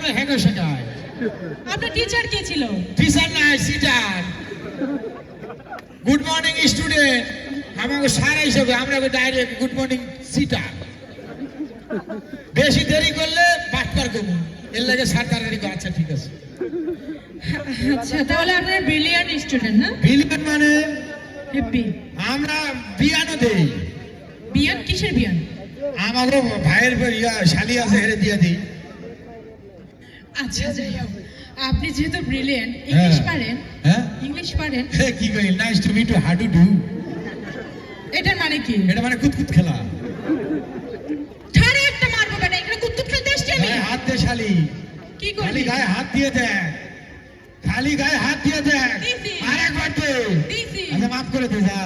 আমরা হেঁটে শেখাই। আপনার টিচার কে ছিল? টিচার নাই, সিটার। গুড মর্নিং স্টুডেন্ট, আমাকে স্যার হিসেবে আমরা ডাইরেক্ট গুড মর্নিং সিটার। বেশি দেরি করলে বাটপার করবো, এর লাগে স্যার তাড়াতাড়ি করে। আচ্ছা ঠিক আছে। আচ্ছা তাহলে আপনার ব্রিলিয়ান্ট স্টুডেন্ট না? বিলিয়ন মানে হেপি। আমরা বিয়ানো দেই। বিয়ান কিসের বিয়ান? আমারও ভাইয়ের শালি আছে, হেরে দিয়ে দিই। আচ্ছা যাই হোক, আপনি যেহেতু ব্রিলিয়ান্ট, ইংলিশ পারেন? হ্যাঁ ইংলিশ পারেন? কি কই, nice to meet you, how do do. এটার মানে কি? এটা মানে কুতকুত খেলা। ঠাড়ে একটা মারবো বেটা, এখানে কুত্তুত খেলতে এসছি আমি। গায়ে হাত দে শালি, কি খালি করবি? গায়ে হাত দিয়ে দেখ, খালি গায়ে হাত দিয়ে দেখ। দিছি। আরেকবার দে। দিছি। আচ্ছা মাফ করে দে যা।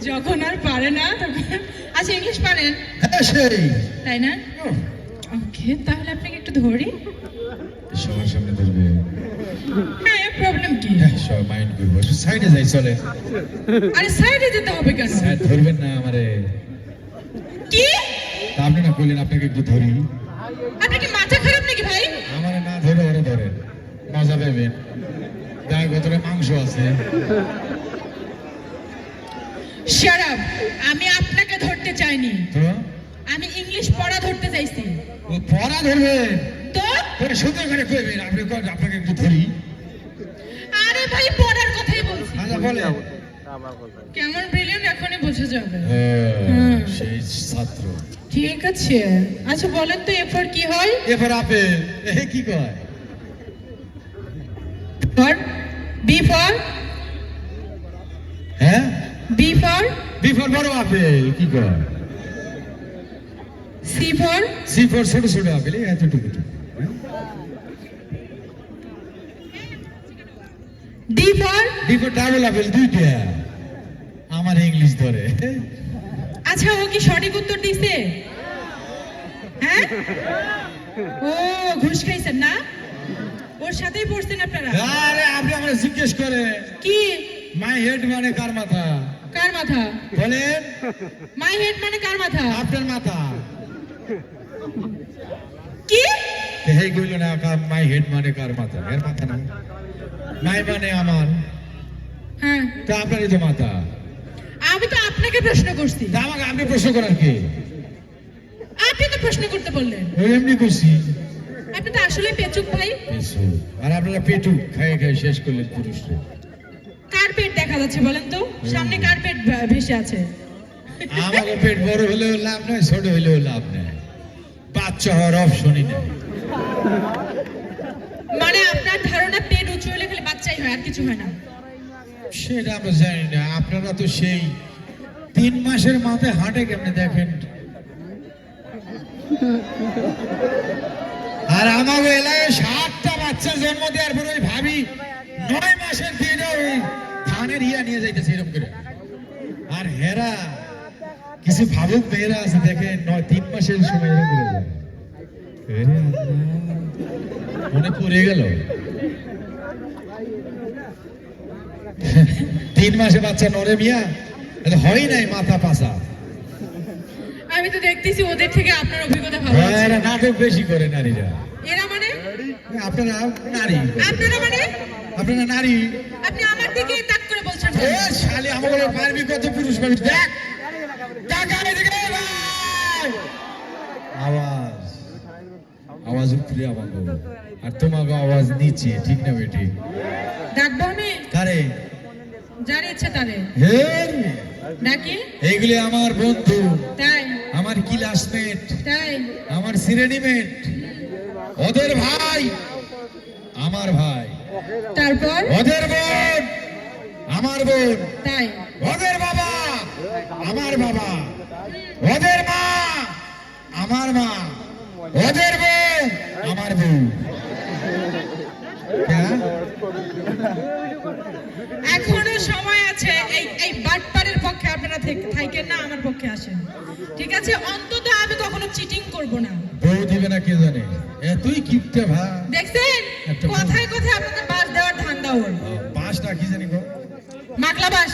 যখন আর পারে না তখন। আচ্ছা ইংলিশ পারেন হ্যাঁ সেই তাই না? ওকে, তাহলে আপনাকে একটু ধরি। সবার সামনে ধরবে। হ্যাঁ, প্রবলেম কি? সব মাইন্ড করবো, সাইডে যাই চলে। আরে সাইডে যেতে হবে কেন? স্যার ধরবেন না আমারে? কি? তা আপনি না বললেন আপনাকে একটু ধরি। আপনার কি মাথা খারাপ নাকি ভাই? আমারে না ধরে ওরা ধরে, মজা পাবেন। গায়ে ভেতরে মাংস আছে। Shut up. আমি আপনাকে ধরতে চাইনি, তো আমি ইংলিশ পড়া ধরতে চাইছি। ও পড়া ধরবেন তো ওরে সুন্দর করে কইবেন। আপনি আপনাকে একটু ধরি। আরে ভাই পড়ার কথাই বলছি। আচ্ছা বলে। কেমন ব্রিলিয়ান্ট এখনই বোঝা যাবে। সেই ছাত্র। ঠিক আছে, আচ্ছা বলেন তো এরপর কি হয়? এরপর আপেল কি কয়? ফর বি ফর হ্যাঁ বি ফর বিফোর বড় আপেল কি কয়? সি ফর সি ফর ছোট ছোট আপেল, এতটুকু। D for D for double apple, দুইটা। আমার ইংলিশ ধরে। আচ্ছা ও কি সঠিক উত্তর দিছে? হ্যাঁ, ও ঘুষ খাইছেন না? ওর সাথেই পড়ছেন আপনারা? আরে আপনি আমরা জিজ্ঞেস করে কি? মাই হেড মানে কার মাথা? কার মাথা? বলেন। মাই হেড মানে কার মাথা? আপনার মাথা। কি? এই কইল না মাই হেড মানে কার মাথা? এর মাথা না, মাই মানে আমার। হ্যাঁ, তা আপনারই তো মাথা। আমি তো আপনাকে প্রশ্ন করছি। তা আমাকে আপনি প্রশ্ন করার কি? আপনি তো প্রশ্ন করতে বললেন। ওই এমনি করছি। আপনি তো আসলে পেচুক ভাই। আর আপনারা পেটু খাইয়ে খাইয়ে শেষ করলেন পুরুষরা। কার পেট দেখা যাচ্ছে বলেন তো? সামনে কার পেট ভেসে আছে? আমাকে পেট বড় হলেও লাভ নয়, ছোট হলেও লাভ নেই, বাচ্চা হওয়ার অপশনই নেই। মানে আপনার ধারণা পেট উঁচু হলে খালি বাচ্চাই হয়, আর কিছু হয় না? সেটা আমরা জানি না। আপনারা তো সেই 3 মাসের মাথায় হাঁটে কেমনে দেখেন। আর আমাকে এলাকায় 7টা বাচ্চা জন্ম দেওয়ার পরে ওই ভাবি 9 মাসের দিনে ওই ধানের ইয়া নিয়ে যাইতেছে এরকম করে। আর হেরা কিছু ভাবুক মেয়েরা আছে দেখে 3 মাসের সময় এরকম করে যায়। আরে আল্লাহ, মনে পড়ে গেল। 3 মাসে বাচ্চা নরে মিয়া, হয় নাই মাথা পাশা। আমি তো দেখতেছি ওদের থেকে আপনার অভিজ্ঞতা ভালো আছে। এরা নাটক বেশি করে নারীরা। এরা মানে? আপনারা নারী। আপনারা মানে? আপনারা নারী। আপনি আমার দিকে তাক করে বলছেন। এ শালি আমাকে পারবি কত পুরুষ মানুষ দেখ। দেখ আমি দিকে ভাই। আওয়াজ আওয়াজ উপরে আমাকে, আর তোমাকে আওয়াজ নিচে, ঠিক না বেটি? ডাকবো আমি? কারে? যার ইচ্ছে তারে হে ডাকি। এইগুলি আমার বন্ধু, তাই? আমার ক্লাসমেট, তাই? আমার শ্রেণীমেট, ওদের ভাই আমার ভাই, তারপর? ওদের বোন আমার বোন, তাই? ওদের বাবা আমার বাবা, ওদের মা আমার মা, ওদের বউ আমার বউ। এখনো সময় আছে। এই বাটপারের পক্ষে আপনারা থাকেন না, আমার পক্ষে আসেন, ঠিক আছে? অন্তত আমি কখনো চিটিং করব না। বউ দিবে না কে জানে। তুই কিপটা ভাই। দেখছেন কথায় কথায় আপনাদের বাস দেওয়ার ধান্দা ওর। বাসটা কি জানি গো? মাকলা বাস।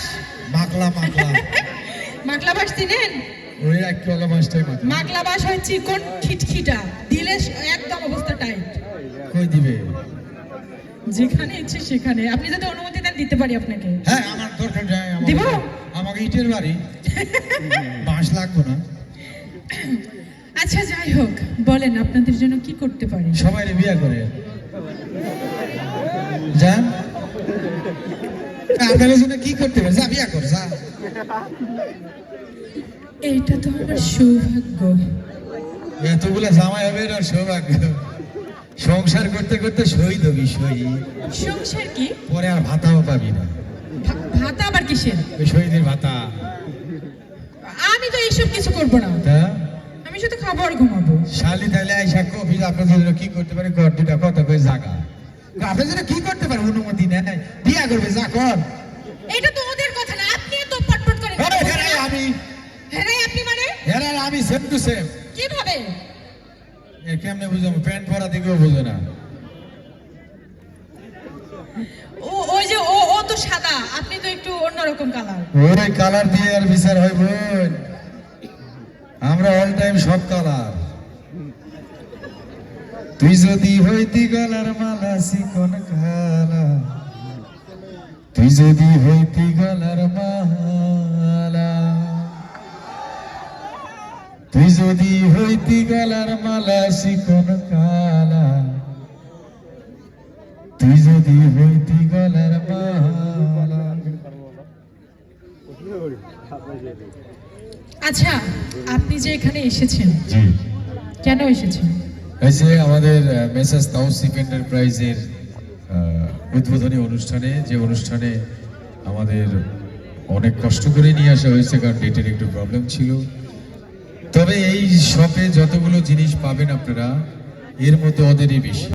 মাকলা মাকলা। মাকলা বাস চিনেন? ওই এক কলা মাছটাই মাত্র মাগলা বাস হয় চিকন খিটখিটা, দিলে একদম অবস্থা টাইট। কই দিবে? যেখানে ইচ্ছে সেখানে, আপনি যদি অনুমতি দেন দিতে পারি আপনাকে। হ্যাঁ আমার দরকার যায়, দিব? আমাকে ইটের বাড়ি, বাঁশ লাগবো না। আচ্ছা যাই হোক, বলেন আপনাদের জন্য কি করতে পারি? সবাই বিয়ে করে যান, আপনাদের জন্য কি করতে পারে? যা বিয়ে কর যা। এইটা তো আমার সৌভাগ্য। এতগুলো জামাই হবে না সৌভাগ্য, সংসার করতে করতে শহীদ হবি শহীদ, সংসার কি? পরে আর ভাতাও পাবি না। ভাতা আবার কিসের? ওই শহীদের ভাতা। আমি তো এইসব কিছু করবো না, তা আমি শুধু খাবো আর ঘুমাবো। শালি তাহলে আইসা কবি আপনাদের জন্য কি করতে পারে? ঘর দুটা কথা কয়ে জাগা, আপনার জন্য কি করতে পারে? অনুমতি নেয়, বিয়া করবে, যা কর। এটা তো ওদের কথা না, আপনি তো পটপট করে। আমি হ্যাঁ আপনি মানে হেরার আমি সেম টু সেম। কিভাবে? কেমনে বুঝাবো? প্যান্ট পরা দিকেও বুঝো না। ওই যে ও তো সাদা, আপনি তো একটু অন্যরকম কালার। ওই কালার দিয়ে আর বিচার হয় বোন? আমরা অল টাইম সব কালার। তুই যদি হইতি গলার মালা চিকন খালা, তুই যদি হইতি গলার মালা, তুই যদি হইতি গলার মালা চিকন কালা, তুই যদি হইতি গলার মালা। আচ্ছা, আপনি যে এখানে এসেছেন, জি, কেন এসেছেন? এই যে আমাদের মেসার্স তাওসিফ এন্টারপ্রাইজের উদ্বোধনী অনুষ্ঠানে, যে অনুষ্ঠানে আমাদের অনেক কষ্ট করে নিয়ে আসা হয়েছে, কারণ ডেটের একটু প্রবলেম ছিল। তবে এই শপে যতগুলো জিনিস পাবেন আপনারা, এর মধ্যে ওদেরই বেশি।